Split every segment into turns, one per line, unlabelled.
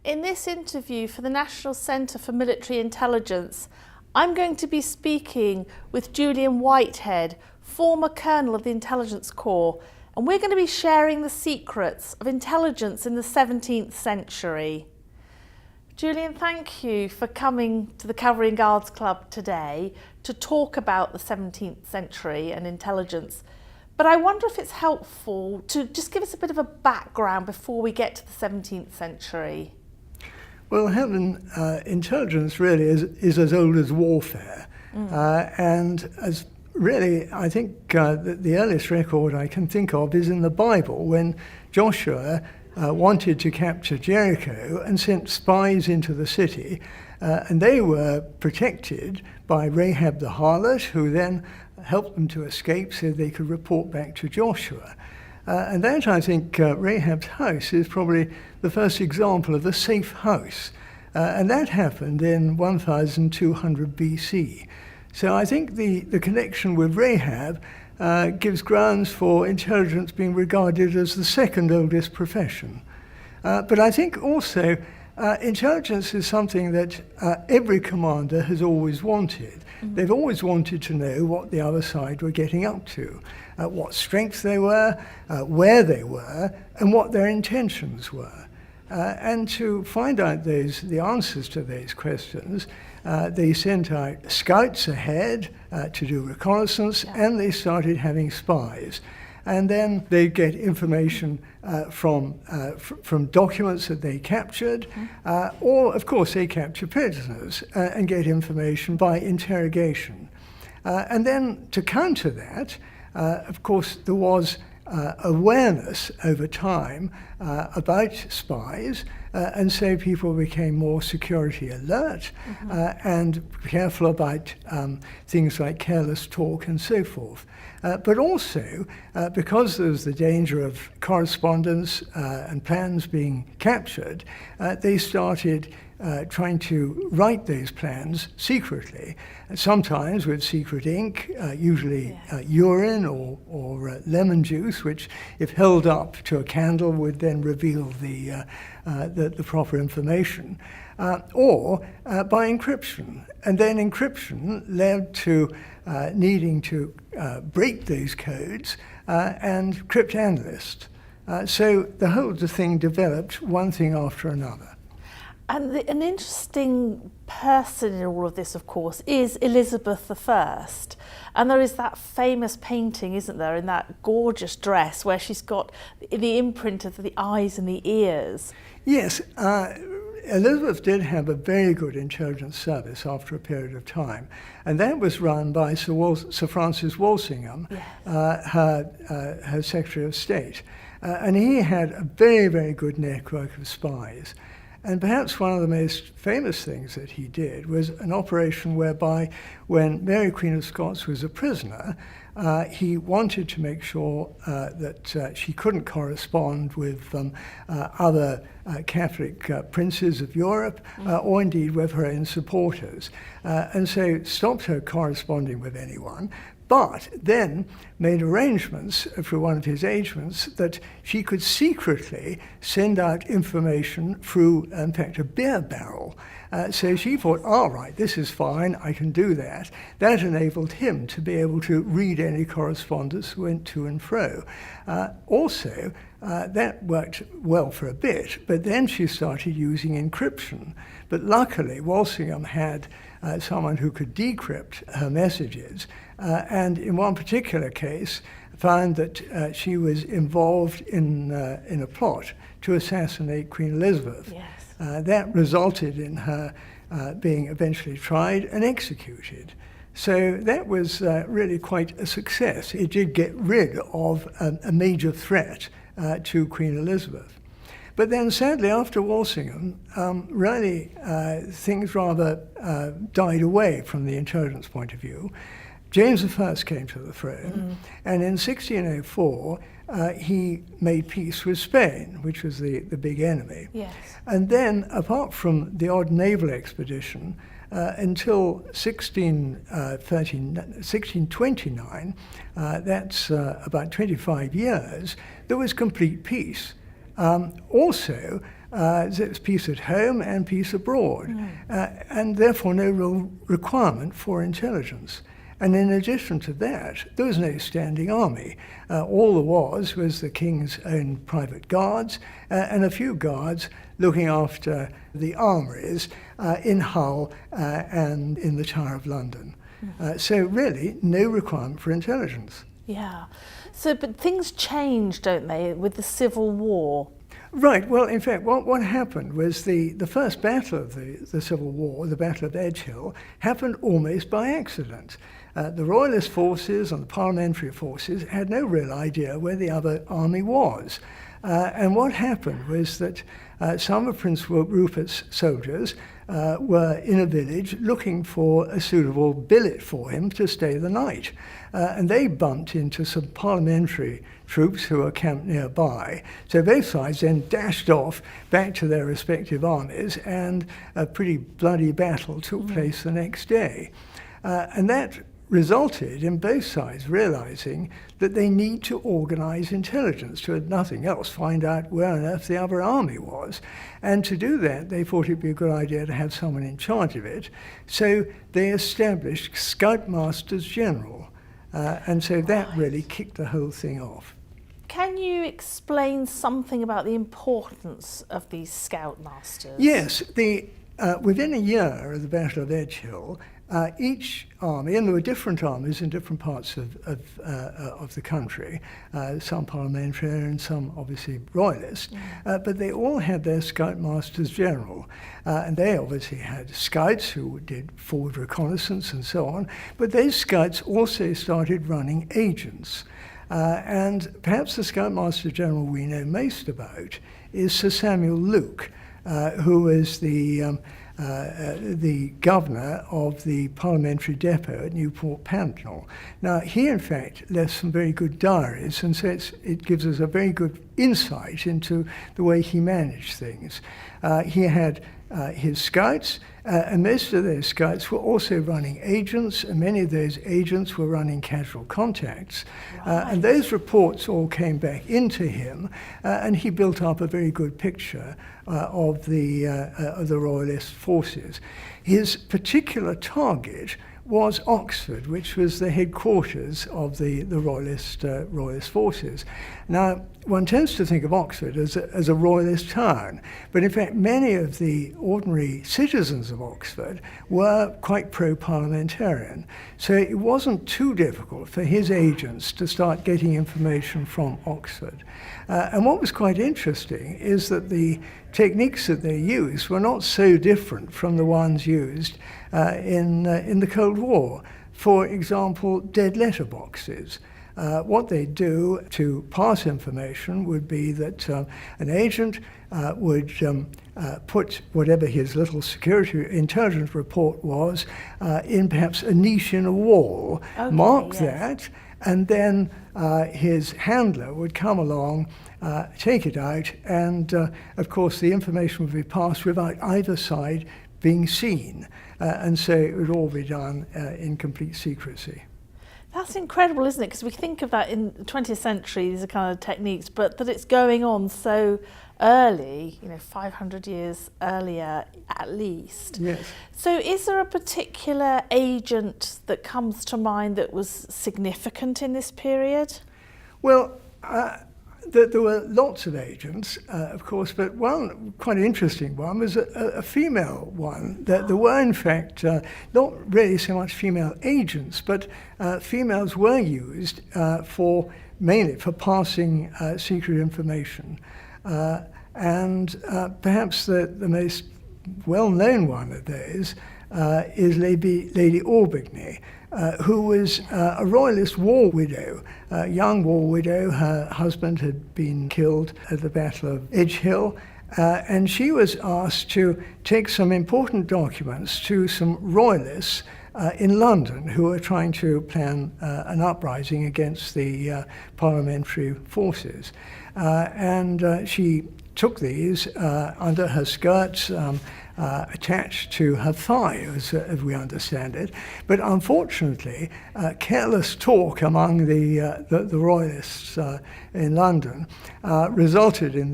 In this interview for the National Centre for Military Intelligence, I'm going to be speaking with Julian Whitehead, former Colonel of the Intelligence Corps, and we're going to be sharing the secrets of intelligence in the 17th century. Julian, thank you for coming to the Cavalry and Guards Club today to talk about the 17th century and intelligence. But I wonder if it's helpful to just give us a bit of a background before we get to the 17th century.
Well, Helen, intelligence really is as old as warfare. And as really, I think the earliest record I can think of is in the Bible, when Joshua wanted to capture Jericho and sent spies into the city, and they were protected by Rahab the harlot, who then helped them to escape so they could report back to Joshua. And that, I think, Rahab's house is probably the first example of a safe house. And that happened in 1200 BC. So I think the connection with Rahab gives grounds for intelligence being regarded as the second oldest profession. But I think also intelligence is something that every commander has always wanted. They've always wanted to know what the other side were getting up to, what strengths they were, where they were, and what their intentions were. And to find out the answers to those questions, they sent out scouts ahead to do reconnaissance, and they started having spies. And then they'd get information from documents that they captured, or, of course, they capture prisoners and get information by interrogation. And then to counter that, of course, there was awareness over time about spies, and so people became more security alert and careful about things like careless talk and so forth. But also, because there was the danger of correspondence and plans being captured, they started trying to write those plans secretly, sometimes with secret ink, usually urine or lemon juice, which, if held up to a candle, would then reveal the proper information, or by encryption. And then encryption led to needing to break those codes and cryptanalysts. So the whole thing developed one thing after another.
And an interesting person in all of this, of course, is Elizabeth I. And there is that famous painting, isn't there, in that gorgeous dress where she's got the imprint of the eyes and the ears.
Yes, Elizabeth did have a very good intelligence service after a period of time, and that was run by Sir Francis Walsingham, her Secretary of State. And he had a very, very good network of spies. And perhaps one of the most famous things that he did was an operation whereby, when Mary Queen of Scots was a prisoner, he wanted to make sure that she couldn't correspond with other Catholic princes of Europe, or indeed with her own supporters. And so stopped her corresponding with anyone, but then made arrangements through one of his agents that she could secretly send out information through, in fact, a beer barrel. So she thought, all right, this is fine, I can do that. That enabled him to be able to read any correspondence that went to and fro. Also, that worked well for a bit, but then she started using encryption. But luckily, Walsingham had someone who could decrypt her messages, and in one particular case, found that she was involved in a plot to assassinate Queen Elizabeth.
Yes.
That resulted in her being eventually tried and executed. So that was really quite a success. It did get rid of a major threat to Queen Elizabeth. But then, sadly, after Walsingham, really things rather died away from the intelligence point of view. James I came to the throne, and in 1604, he made peace with Spain, which was the big enemy.
Yes.
And then, apart from the odd naval expedition, until 1629, that's about 25 years, there was complete peace. Also, There's peace at home and peace abroad, and therefore no real requirement for intelligence. And in addition to that, there was no standing army. All there was the king's own private guards and a few guards looking after the armories in Hull and in the Tower of London. So really, no requirement for intelligence.
Yeah. So, but things changed, don't they, with the Civil War?
Right. Well, in fact, what happened was the first battle of the Civil War, the Battle of Edgehill, happened almost by accident. The Royalist forces and the parliamentary forces had no real idea where the other army was. And what happened was that some of Prince Rupert's soldiers were in a village looking for a suitable billet for him to stay the night. And they bumped into some parliamentary troops who were camped nearby. So both sides then dashed off back to their respective armies, and a pretty bloody battle took place the next day. And that resulted in both sides realizing that they need to organize intelligence to, if nothing else, find out where on earth the other army was. And to do that, they thought it'd be a good idea to have someone in charge of it. So they established Scoutmasters General. And so that really kicked the whole thing off.
Can you explain something about the importance of these Scoutmasters?
Yes. Within a year of the Battle of Edgehill, each army, and there were different armies in different parts of the country, some parliamentarian, some obviously royalist, but they all had their Scoutmasters General. And they obviously had scouts who did forward reconnaissance and so on, but those scouts also started running agents. And perhaps the Scoutmaster General we know most about is Sir Samuel Luke, who was the governor of the parliamentary depot at Newport Pagnell. Now, he in fact left some very good diaries, and so it gives us a very good insight into the way he managed things. He had his scouts, and most of those scouts were also running agents, and many of those agents were running casual contacts. And those reports all came back into him, and he built up a very good picture of the Royalist forces. His particular target was Oxford, which was the headquarters of the Royalist forces. Now, one tends to think of Oxford as a Royalist town, but in fact many of the ordinary citizens of Oxford were quite pro-parliamentarian. So it wasn't too difficult for his agents to start getting information from Oxford. And what was quite interesting is that the techniques that they used were not so different from the ones used in the Cold War. For example, dead letter boxes. What they do to pass information would be that an agent would put whatever his little security intelligence report was in perhaps a niche in a wall, mark that, and then his handler would come along, take it out, and of course the information would be passed without either side being seen. And so it would all be done in complete secrecy.
That's incredible, isn't it? Because we think of that in the 20th century, these are kind of techniques, but that it's going on so early, 500 years earlier at least.
Yes.
So is there a particular agent that comes to mind that was significant in this period?
Well, there were lots of agents, of course, but one quite interesting one was a female one. There were, in fact, not really so much female agents, but females were used mainly for passing secret information. And perhaps the most well-known one of those is Lady Aubigny, who was a Royalist war widow, a young war widow. Her husband had been killed at the Battle of Edgehill, and she was asked to take some important documents to some Royalists in London who were trying to plan an uprising against the parliamentary forces. And she took these under her skirts, attached to her thigh, as we understand it. But unfortunately, careless talk among the Royalists in London resulted in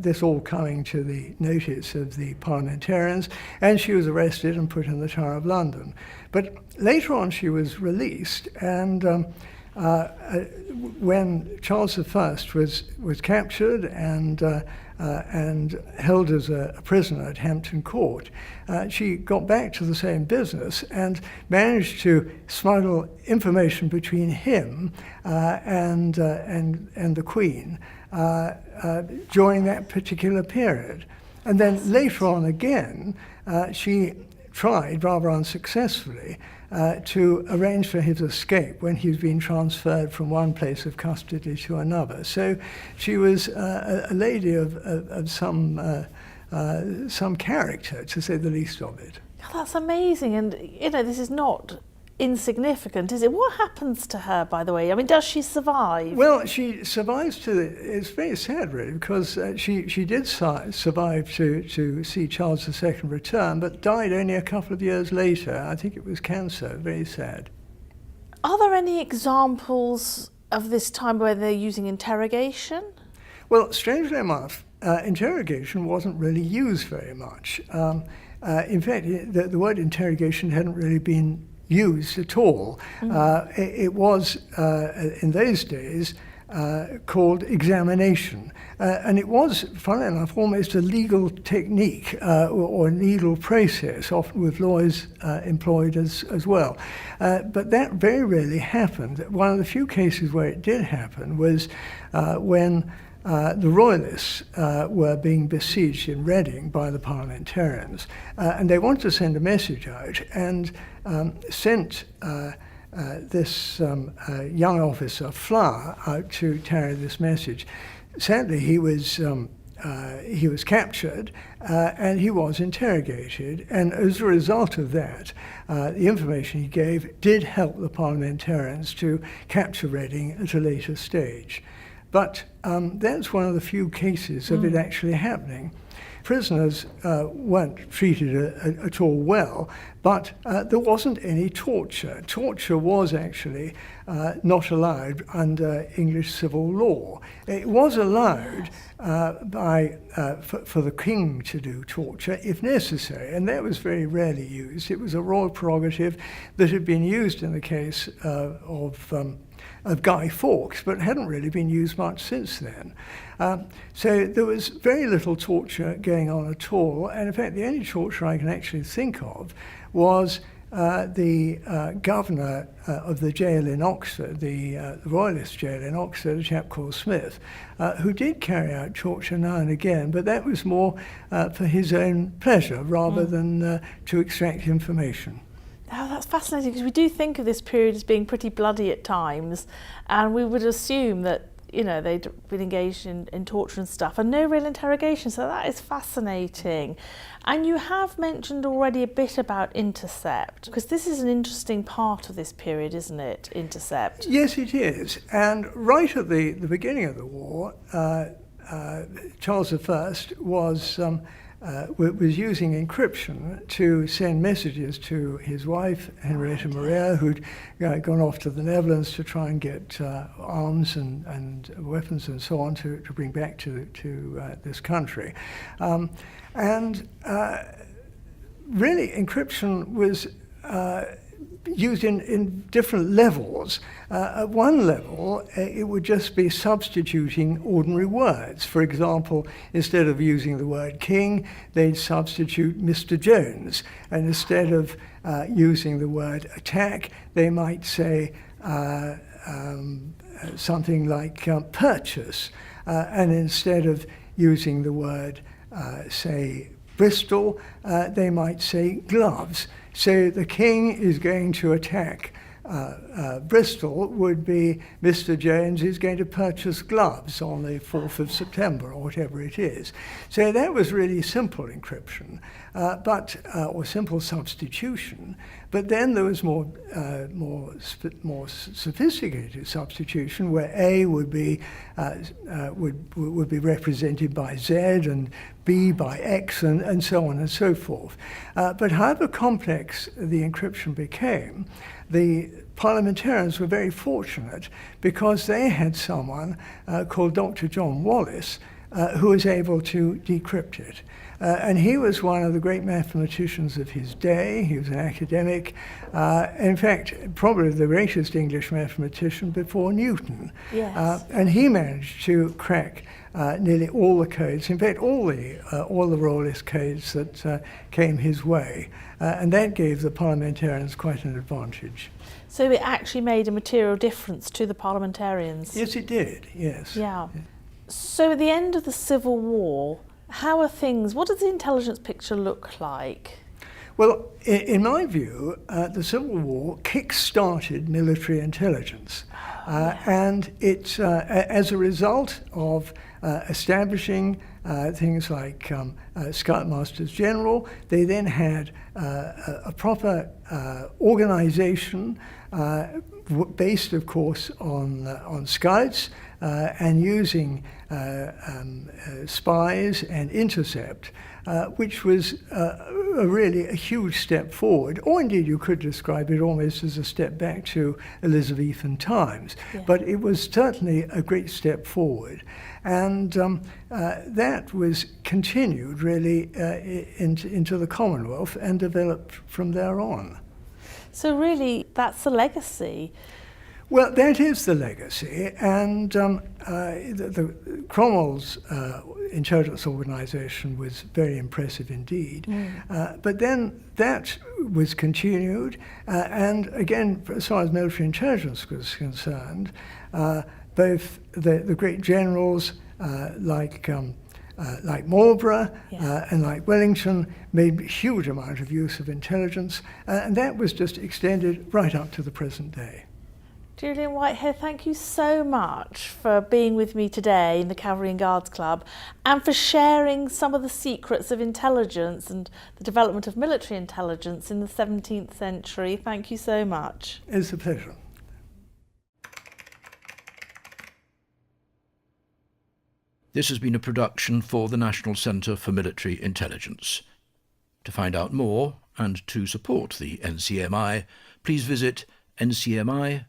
this all coming to the notice of the parliamentarians, and she was arrested and put in the Tower of London. But later on she was released, and when Charles I was captured and held as a prisoner at Hampton Court, she got back to the same business and managed to smuggle information between him and the Queen during that particular period. And then later on again, she tried, rather unsuccessfully, to arrange for his escape when he's been transferred from one place of custody to another. So she was a lady of some character, to say the least of it.
Oh, that's amazing, and this is not insignificant, is it? What happens to her, by the way? I mean, does she survive?
Well, she survives it's very sad, really, because she did survive to see Charles II return, but died only a couple of years later. I think it was cancer. Very sad.
Are there any examples of this time where they're using interrogation?
Well, strangely enough, interrogation wasn't really used very much. In fact, the word interrogation hadn't really been used at all. It was, in those days, called examination. And it was, funnily enough, almost a legal technique or a legal process, often with lawyers employed as well. But that very rarely happened. One of the few cases where it did happen was when the Royalists were being besieged in Reading by the parliamentarians, and they wanted to send a message out, and sent this young officer, Flower, out to carry this message. Sadly, he was captured and he was interrogated, and as a result of that, the information he gave did help the parliamentarians to capture Reading at a later stage. But that's one of the few cases of it actually happening. Prisoners weren't treated at all well, but there wasn't any torture. Torture was actually not allowed under English civil law. It was allowed for the king to do torture if necessary, and that was very rarely used. It was a royal prerogative that had been used in the case of Guy Fawkes, but hadn't really been used much since then. So there was very little torture going on at all, and in fact the only torture I can actually think of was the governor of the jail in Oxford, the Royalist jail in Oxford, a chap called Smith, who did carry out torture now and again, but that was more for his own pleasure rather than to extract information.
Oh, that's fascinating, because we do think of this period as being pretty bloody at times, and we would assume that they'd been engaged in torture and stuff, and no real interrogation. So that is fascinating. And you have mentioned already a bit about intercept, because this is an interesting part of this period, isn't it? Intercept.
Yes, it is. And right at the beginning of the war, Charles I was using encryption to send messages to his wife, Henrietta Maria, who'd gone off to the Netherlands to try and get arms and weapons and so on to bring back to this country. Really, encryption was used in different levels. At one level, it would just be substituting ordinary words. For example, instead of using the word king, they'd substitute Mr. Jones. And instead of using the word attack, they might say something like purchase. And instead of using the word, say, Bristol, they might say gloves. So the king is going to attack Bristol would be Mr. Jones is going to purchase gloves on the 4th of September or whatever it is. So that was really simple encryption, or simple substitution. But then there was more sophisticated substitution, where A would be represented by Z and B by X, and so on and so forth. But however complex the encryption became, the parliamentarians were very fortunate because they had someone called Dr. John Wallis who was able to decrypt it. And he was one of the great mathematicians of his day. He was an academic. In fact, probably the greatest English mathematician before Newton.
Yes.
And he managed to crack nearly all the codes, in fact, all the Royalist codes that came his way. And that gave the parliamentarians quite an advantage.
So it actually made a material difference to the parliamentarians?
Yes, it did, yes.
Yeah. So at the end of the Civil War, what does the intelligence picture look like?
Well, in my view, the Civil War kick-started military intelligence. And it's as a result of establishing things like Scoutmasters General. They then had a proper organization based, of course, on scouts and using spies and intercept, which was really a huge step forward, or indeed you could describe it almost as a step back to Elizabethan times.
Yeah.
But it was certainly a great step forward. And that was continued really into the Commonwealth and developed from there on.
So really, that's the legacy.
Well, that is the legacy, and Cromwell's intelligence organisation was very impressive indeed. But then that was continued, and again, as far as military intelligence was concerned, both the great generals like Marlborough and like Wellington made a huge amount of use of intelligence, and that was just extended right up to the present day.
Julian Whitehead, thank you so much for being with me today in the Cavalry and Guards Club and for sharing some of the secrets of intelligence and the development of military intelligence in the 17th century. Thank you so much.
It's a pleasure.
This has been a production for the National Centre for Military Intelligence. To find out more and to support the NCMI, please visit ncmi.co.uk.